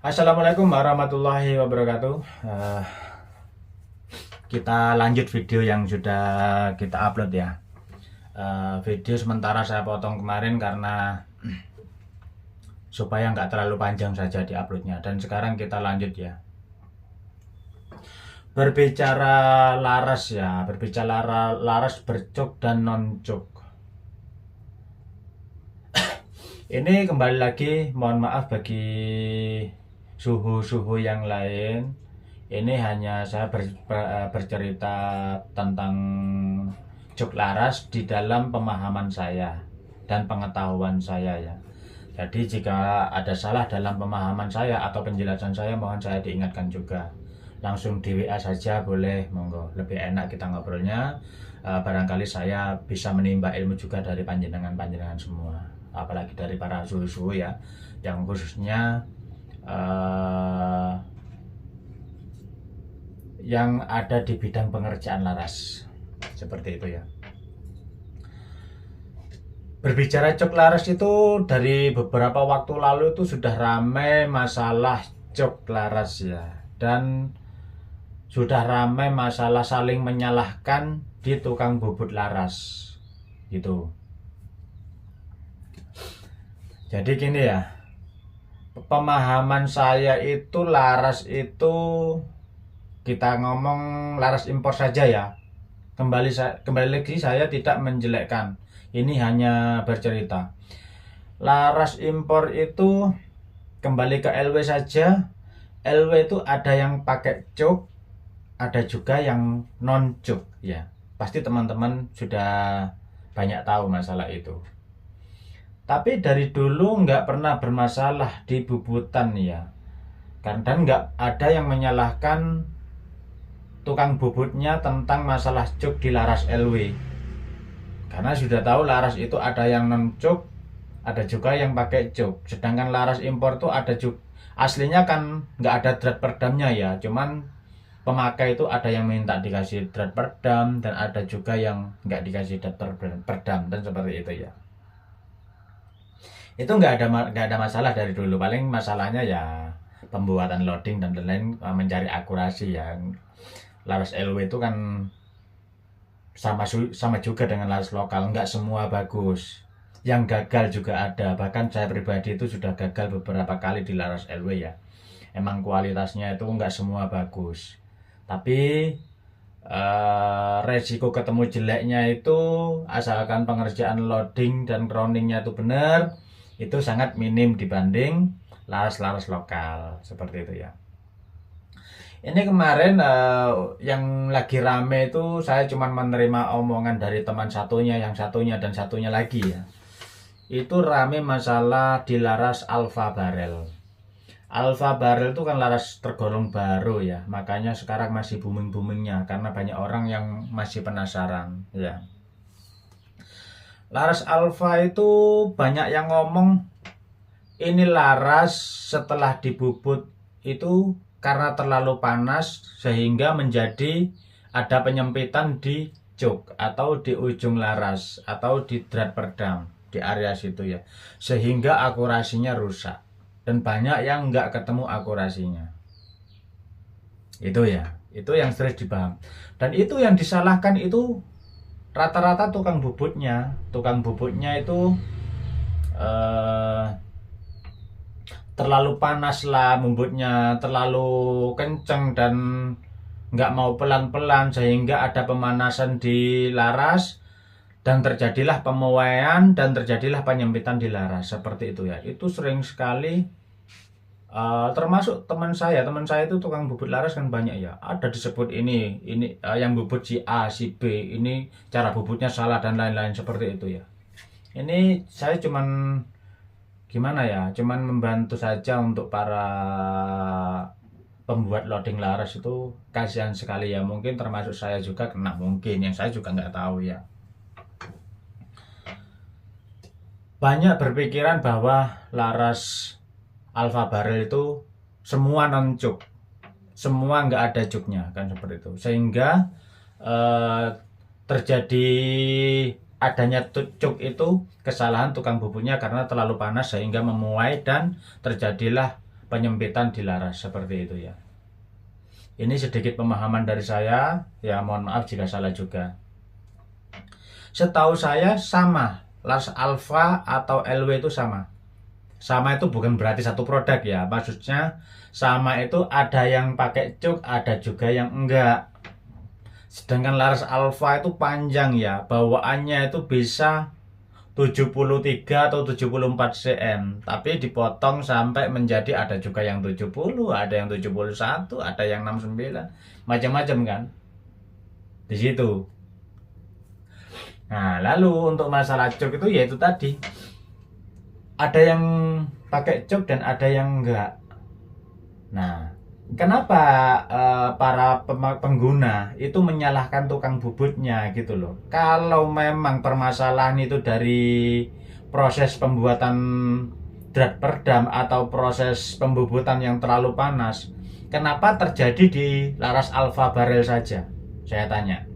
Assalamualaikum warahmatullahi wabarakatuh. Kita lanjut video yang sudah kita upload ya. Video sementara saya potong kemarin karena supaya nggak terlalu panjang saja di uploadnya. Dan sekarang kita lanjut ya. Berbicara laras ya, berbicara laras bercuk dan non cuk. Ini kembali lagi, mohon maaf bagi suhu-suhu yang lain. Ini hanya saya bercerita tentang cuk laras di dalam pemahaman saya dan pengetahuan saya ya. Jadi jika ada salah dalam pemahaman saya atau penjelasan saya, mohon saya diingatkan juga. Langsung di WA saja boleh, monggo. Lebih enak kita ngobrolnya. Barangkali saya bisa menimba ilmu juga dari panjenengan-panjenengan semua. Apalagi dari para suhu-suhu ya, yang khususnya yang ada di bidang pengerjaan laras. Seperti itu ya. Berbicara cuk laras itu dari beberapa waktu lalu itu sudah ramai masalah cuk laras ya. Dan sudah ramai masalah saling menyalahkan di tukang bubut laras gitu. Jadi gini ya, pemahaman saya itu laras itu kita ngomong laras impor saja ya. Kembali lagi saya tidak menjelekkan. Ini hanya bercerita. Laras impor itu kembali ke LW saja. LW itu ada yang pakai cuk, ada juga yang non cuk ya. Pasti teman-teman sudah banyak tahu masalah itu. Tapi dari dulu nggak pernah bermasalah di bubutan ya. Dan nggak ada yang menyalahkan tukang bubutnya tentang masalah cuk di laras LW. Karena sudah tahu laras itu ada yang non cuk, ada juga yang pakai cuk. Sedangkan laras impor tuh ada cuk. Aslinya kan nggak ada drat perdamnya ya, cuman pemakai itu ada yang minta dikasih drat perdam dan ada juga yang nggak dikasih drat perdam dan seperti itu ya. Itu nggak ada masalah dari dulu. Paling masalahnya ya pembuatan loading dan lain-lain, mencari akurasi ya. Laras LW itu kan sama juga dengan laras lokal, nggak semua bagus. Yang gagal juga ada, bahkan saya pribadi itu sudah gagal beberapa kali di laras LW ya. Emang kualitasnya itu nggak semua bagus, tapi resiko ketemu jeleknya itu asalkan pengerjaan loading dan crowningnya itu benar, itu sangat minim dibanding laras-laras lokal seperti itu ya. Ini kemarin yang lagi rame itu saya cuma menerima omongan dari teman satunya, yang satunya dan satunya lagi ya. Itu rame masalah di laras Alfa Barel. Alfa Barel itu kan laras tergolong baru ya, makanya sekarang masih booming-boomingnya karena banyak orang yang masih penasaran ya. Laras Alfa itu banyak yang ngomong ini laras setelah dibubut itu karena terlalu panas sehingga menjadi ada penyempitan di cuk atau di ujung laras atau di drat perdam di area situ ya, sehingga akurasinya rusak dan banyak yang nggak ketemu akurasinya. Itu ya, itu yang sering dibahas dan itu yang disalahkan itu rata-rata tukang bubutnya itu terlalu panas lah bubutnya, terlalu kenceng dan nggak mau pelan-pelan sehingga ada pemanasan di laras dan terjadilah pemuaian dan terjadilah penyempitan di laras seperti itu ya. Itu sering sekali, termasuk teman saya itu tukang bubut laras kan banyak ya, ada disebut ini yang bubut si A si B ini cara bubutnya salah dan lain-lain seperti itu ya. Ini saya cuman gimana ya, cuman membantu saja untuk para pembuat loading laras itu, kasihan sekali ya. Mungkin termasuk saya juga kena, mungkin yang saya juga nggak tahu ya. Banyak berpikiran bahwa laras Alfa Barel itu semua non cuk, semua nggak ada cuknya kan seperti itu, sehingga terjadi adanya cuk itu kesalahan tukang bubutnya karena terlalu panas sehingga memuai dan terjadilah penyempitan di laras seperti itu ya. Ini sedikit pemahaman dari saya, ya mohon maaf jika salah juga. Setahu saya sama, laras alfa atau LW itu sama. Sama itu bukan berarti satu produk ya, maksudnya sama itu ada yang pakai cuk, ada juga yang enggak. Sedangkan laras alfa itu panjang ya, bawaannya itu bisa 73 atau 74 cm, tapi dipotong sampai menjadi ada juga yang 70, ada yang 71, ada yang 69, macam-macam kan di situ. Nah, lalu untuk masalah cuk itu yaitu tadi ada yang pakai cuk dan ada yang enggak. Nah, kenapa para pengguna itu menyalahkan tukang bubutnya gitu loh? Kalau memang permasalahan itu dari proses pembuatan drat perdam atau proses pembubutan yang terlalu panas, kenapa terjadi di laras alfa barel saja? Saya tanya.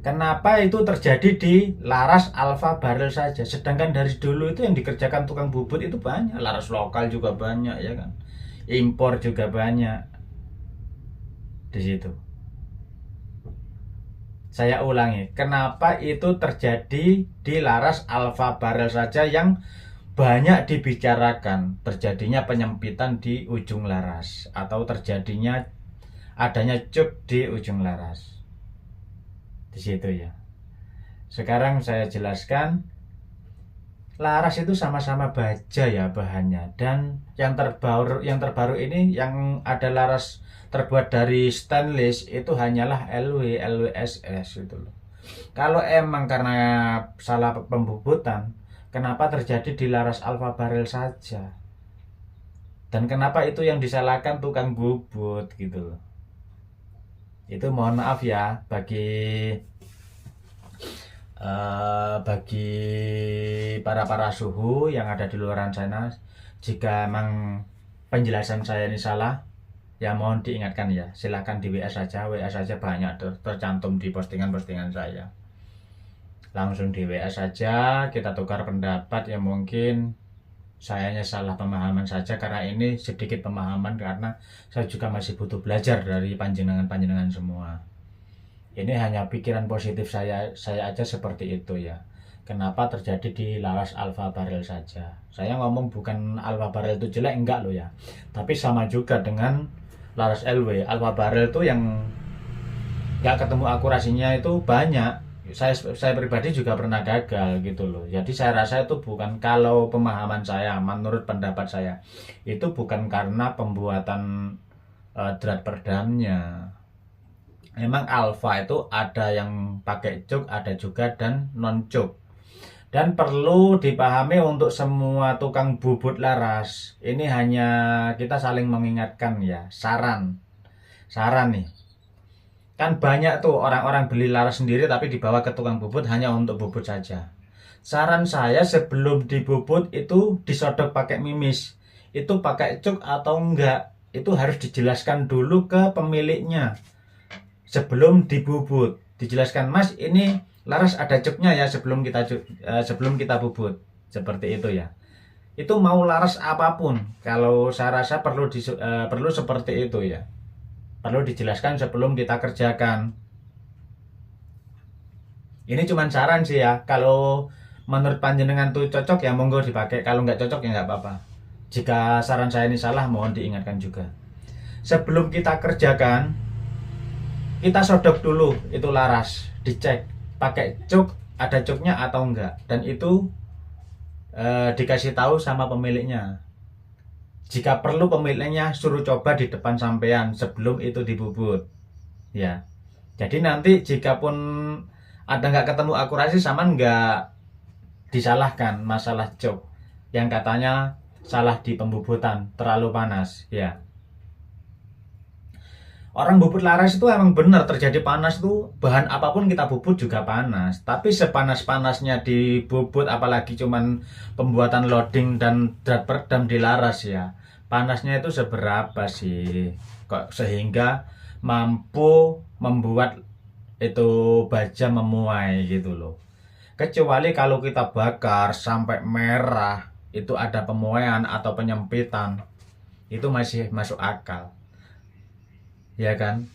Kenapa itu terjadi di laras alfa barel saja? Sedangkan dari dulu itu yang dikerjakan tukang bubut itu banyak. Laras lokal juga banyak ya kan. Impor juga banyak. Di situ. Saya ulangi, kenapa itu terjadi di laras alfa barel saja yang banyak dibicarakan terjadinya penyempitan di ujung laras atau terjadinya adanya cuk di ujung laras. Di situ ya. Sekarang saya jelaskan, laras itu sama-sama baja ya bahannya, dan yang terbaru ini yang ada laras terbuat dari stainless itu hanyalah LW, LWSS itu loh. Kalau emang karena salah pembubutan, kenapa terjadi di laras alfa barel saja? Dan kenapa itu yang disalahkan tukang bubut gitu loh. Itu mohon maaf ya bagi para suhu yang ada di luaran sana. Jika emang penjelasan saya ini salah, ya mohon diingatkan ya. Silahkan di WA saja banyak tercantum di postingan-postingan saya. Langsung di WA saja, kita tukar pendapat. Ya mungkin sayanya salah pemahaman saja, karena ini sedikit pemahaman karena saya juga masih butuh belajar dari panjenengan semua. Ini hanya pikiran positif saya aja seperti itu ya. Kenapa terjadi di laras alfa barel saja? Saya ngomong bukan alfa barel itu jelek, enggak loh ya. Tapi sama juga dengan laras LW. Alfa barel itu yang nggak ketemu akurasinya itu banyak. Saya pribadi juga pernah gagal gitu loh. Jadi saya rasa itu bukan, kalau pemahaman saya, menurut pendapat saya, itu bukan karena pembuatan drat perdamnya. Memang alfa itu ada yang pakai cuk, ada juga dan non cuk. Dan perlu dipahami untuk semua tukang bubut laras, ini hanya kita saling mengingatkan ya, saran nih. Kan banyak tuh orang-orang beli laras sendiri tapi dibawa ke tukang bubut hanya untuk bubut saja. Saran saya, sebelum dibubut itu disodok pakai mimis. Itu pakai cuk atau enggak, itu harus dijelaskan dulu ke pemiliknya. Sebelum dibubut, dijelaskan, Mas ini laras ada cuknya ya sebelum kita bubut. Seperti itu ya. Itu mau laras apapun, kalau saya rasa perlu seperti itu ya. Perlu dijelaskan sebelum kita kerjakan. Ini cuma saran sih ya. Kalau menurut panjenengan tuh cocok ya monggo dipakai. Kalau nggak cocok ya nggak apa-apa. Jika saran saya ini salah, mohon diingatkan juga. Sebelum kita kerjakan, kita sodok dulu itu laras, dicek pakai cuk, ada cuknya atau enggak. Dan itu dikasih tahu sama pemiliknya. Jika perlu pemiliknya suruh coba di depan sampean sebelum itu dibubut ya. Jadi nanti jika pun ada nggak ketemu akurasi, sama nggak disalahkan masalah cuk yang katanya salah di pembubutan, terlalu panas ya. Orang bubut laras itu emang benar terjadi panas tuh, bahan apapun kita bubut juga panas. Tapi sepanas-panasnya di bubut, apalagi cuman pembuatan loading dan drat perdam di laras ya. Panasnya itu seberapa sih? Kok sehingga mampu membuat itu baja memuai gitu loh. Kecuali kalau kita bakar sampai merah, itu ada pemuaian atau penyempitan, itu masih masuk akal, ya kan?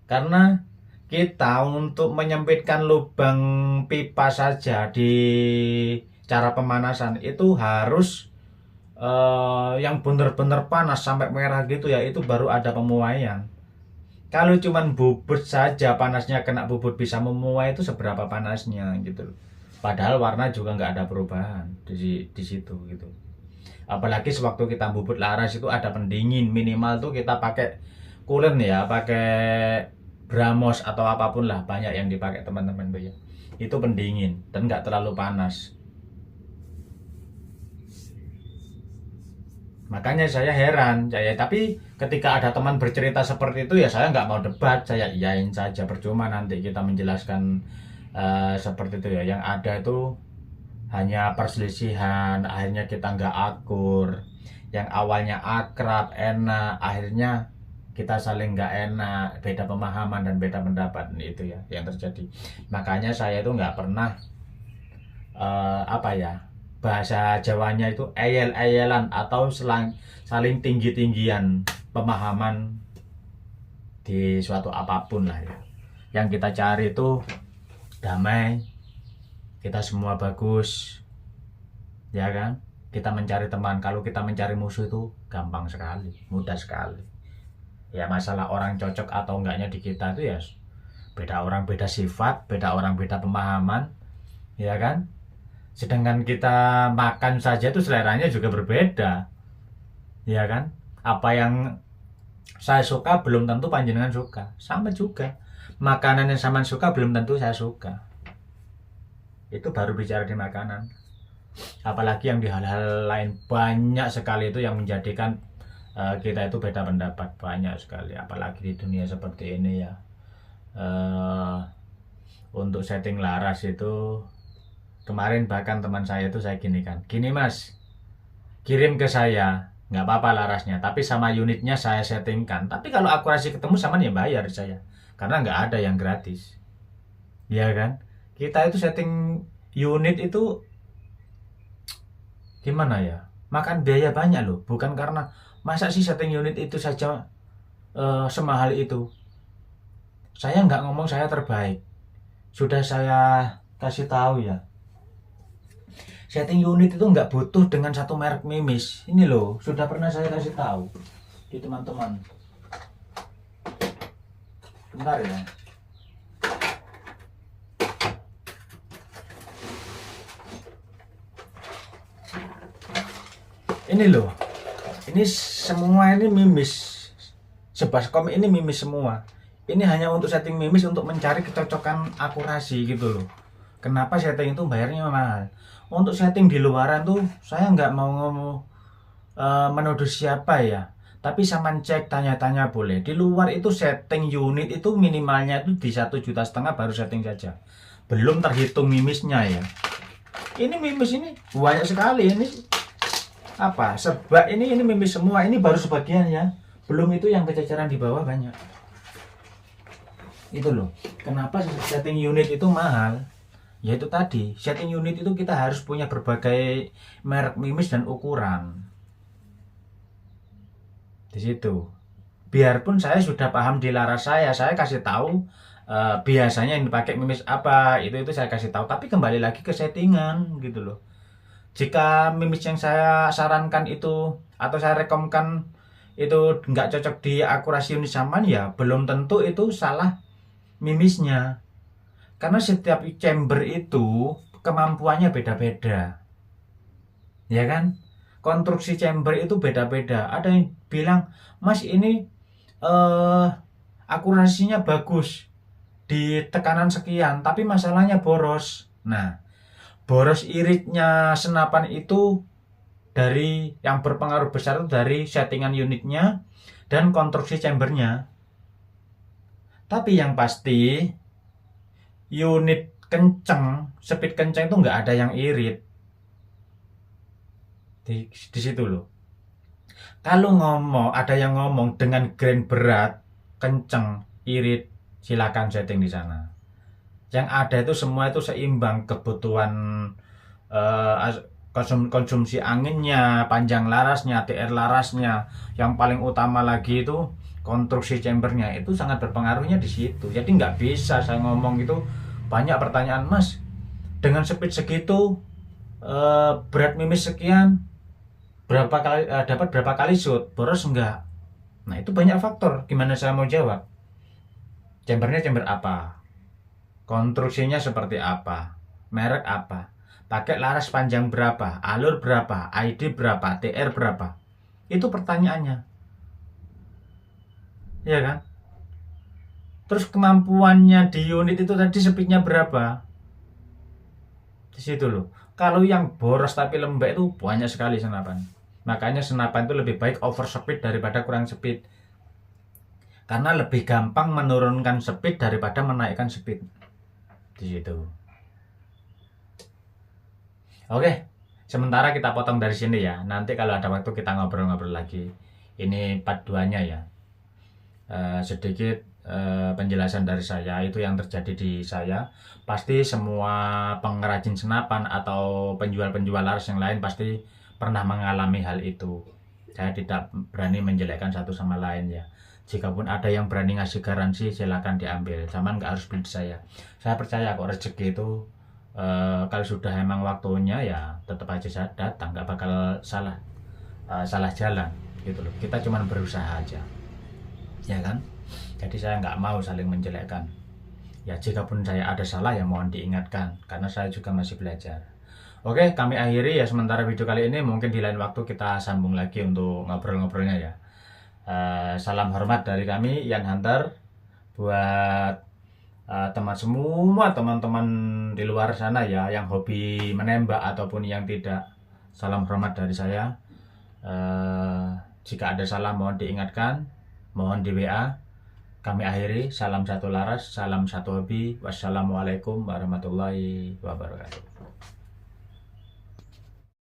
Karena kita untuk menyempitkan lubang pipa saja di cara pemanasan itu harus yang benar-benar panas sampai merah gitu ya, itu baru ada pemuaian. Kalau cuman bubut saja panasnya, kena bubut bisa memuai, itu seberapa panasnya gitu loh. Padahal warna juga nggak ada perubahan di situ gitu. Apalagi sewaktu kita bubut laras itu ada pendingin, minimal tuh kita pakai coolant ya, pakai Bramos atau apapun lah, banyak yang dipakai teman-teman tuh ya. Itu pendingin dan nggak terlalu panas. Makanya saya heran, tapi ketika ada teman bercerita seperti itu ya saya nggak mau debat, saya iyain saja, percuma nanti kita menjelaskan seperti itu ya. Yang ada itu hanya perselisihan, akhirnya kita nggak akur. Yang awalnya akrab, enak, akhirnya kita saling nggak enak, beda pemahaman dan beda pendapat, itu ya yang terjadi. Makanya saya itu nggak pernah apa ya, bahasa Jawanya itu eyel-eyelan atau saling tinggi-tinggian pemahaman di suatu apapun lah ya. Yang kita cari itu damai, kita semua bagus, ya kan? Kita mencari teman. Kalau kita mencari musuh itu gampang sekali, mudah sekali. Ya masalah orang cocok atau enggaknya di kita itu ya beda orang, beda sifat, beda orang, beda pemahaman, ya kan? Sedangkan kita makan saja itu seleranya juga berbeda, ya kan? Apa yang saya suka belum tentu panjenengan suka, sama juga. Makanan yang sama suka belum tentu saya suka. Itu baru bicara di makanan. Apalagi yang di hal-hal lain, banyak sekali itu yang menjadikan kita itu beda pendapat, banyak sekali. Apalagi di dunia seperti ini ya. Untuk setting laras itu kemarin bahkan teman saya itu saya gini mas, kirim ke saya, nggak apa-apa larasnya, tapi sama unitnya saya settingkan. Tapi kalau akurasi ketemu sama ya bayar saya, karena nggak ada yang gratis, ya kan? Kita itu setting unit itu gimana ya, makan biaya banyak loh. Bukan karena masa sih setting unit itu saja semahal itu. Saya nggak ngomong saya terbaik, sudah saya kasih tahu ya. Setting unit itu nggak butuh dengan satu merek mimis. Ini loh, sudah pernah saya kasih tahu di teman-teman. Bentar ya. Ini loh, ini semua ini mimis. Sebaskom ini mimis semua. Ini hanya untuk setting mimis, untuk mencari kecocokan akurasi gitu loh. Kenapa setting itu bayarnya mahal? Untuk setting di luaran tuh saya nggak mau menuduh siapa ya, tapi sama cek, tanya-tanya boleh. Di luar itu setting unit itu minimalnya itu di 1,5 juta baru setting saja, belum terhitung mimisnya ya. Ini mimis ini banyak sekali, ini apa sebab ini mimis semua, ini baru sebagian ya, belum itu yang kececeran di bawah banyak. Itu loh kenapa setting unit itu mahal. Yaitu tadi, setting unit itu kita harus punya berbagai merek mimis dan ukuran. Di situ. Biarpun saya sudah paham di laras saya kasih tahu biasanya yang dipakai mimis apa, itu saya kasih tahu, tapi kembali lagi ke settingan gitu loh. Jika mimis yang saya sarankan itu atau saya rekomkan itu nggak cocok di akurasi unit saman, ya belum tentu itu salah mimisnya. Karena setiap chamber itu kemampuannya beda-beda, ya kan? Konstruksi chamber itu beda-beda. Ada yang bilang, mas ini akurasinya bagus di tekanan sekian, tapi masalahnya boros. Nah, boros iritnya senapan itu dari yang berpengaruh besar itu dari settingan unitnya dan konstruksi chambernya. Tapi yang pasti unit kenceng, speed kenceng itu nggak ada yang irit di situ loh. Kalau ada yang ngomong dengan grain berat, kenceng, irit, silakan setting di sana. Yang ada itu semua itu seimbang, kebutuhan konsumsi anginnya, panjang larasnya, TR larasnya, yang paling utama lagi itu konstruksi chambernya, itu sangat berpengaruhnya di situ. Jadi nggak bisa saya ngomong itu banyak pertanyaan, Mas, dengan speed segitu berat mimis sekian berapa kali dapat berapa kali shoot, boros enggak? Nah itu banyak faktor, gimana saya mau jawab? Chambernya chamber apa, konstruksinya seperti apa, merek apa, pakai laras panjang berapa, alur berapa, ID berapa, TR berapa, itu pertanyaannya, ya kan? Terus kemampuannya di unit itu tadi speednya berapa, di situ loh. Kalau yang boros tapi lembek itu banyak sekali senapan. Makanya senapan itu lebih baik over speed daripada kurang speed, karena lebih gampang menurunkan speed daripada menaikkan speed di situ. Oke, sementara kita potong dari sini ya. Nanti kalau ada waktu kita ngobrol-ngobrol lagi. Ini part 2-nya ya. Sedikit penjelasan dari saya, itu yang terjadi di saya. Pasti semua pengrajin senapan atau penjual-penjual laras yang lain pasti pernah mengalami hal itu. Saya tidak berani menjelekkan satu sama lain ya. Jikapun ada yang berani ngasih garansi, silakan diambil. Cuman nggak harus beli di saya. Saya percaya kok rezeki itu kalau sudah emang waktunya ya tetap aja saya datang, nggak bakal salah jalan gitu loh. Kita cuma berusaha aja, ya kan? Jadi saya nggak mau saling menjelekkan. Ya jikapun saya ada salah ya mohon diingatkan, karena saya juga masih belajar. Oke, kami akhiri ya sementara video kali ini. Mungkin di lain waktu kita sambung lagi untuk ngobrol-ngobrolnya ya. Salam hormat dari kami, Ian Hunter, buat teman-teman di luar sana ya, yang hobi menembak ataupun yang tidak. Salam hormat dari saya. Jika ada salah mohon diingatkan, mohon di WA. Kami akhiri, salam satu laras, salam satu hobi. Wassalamualaikum warahmatullahi wabarakatuh.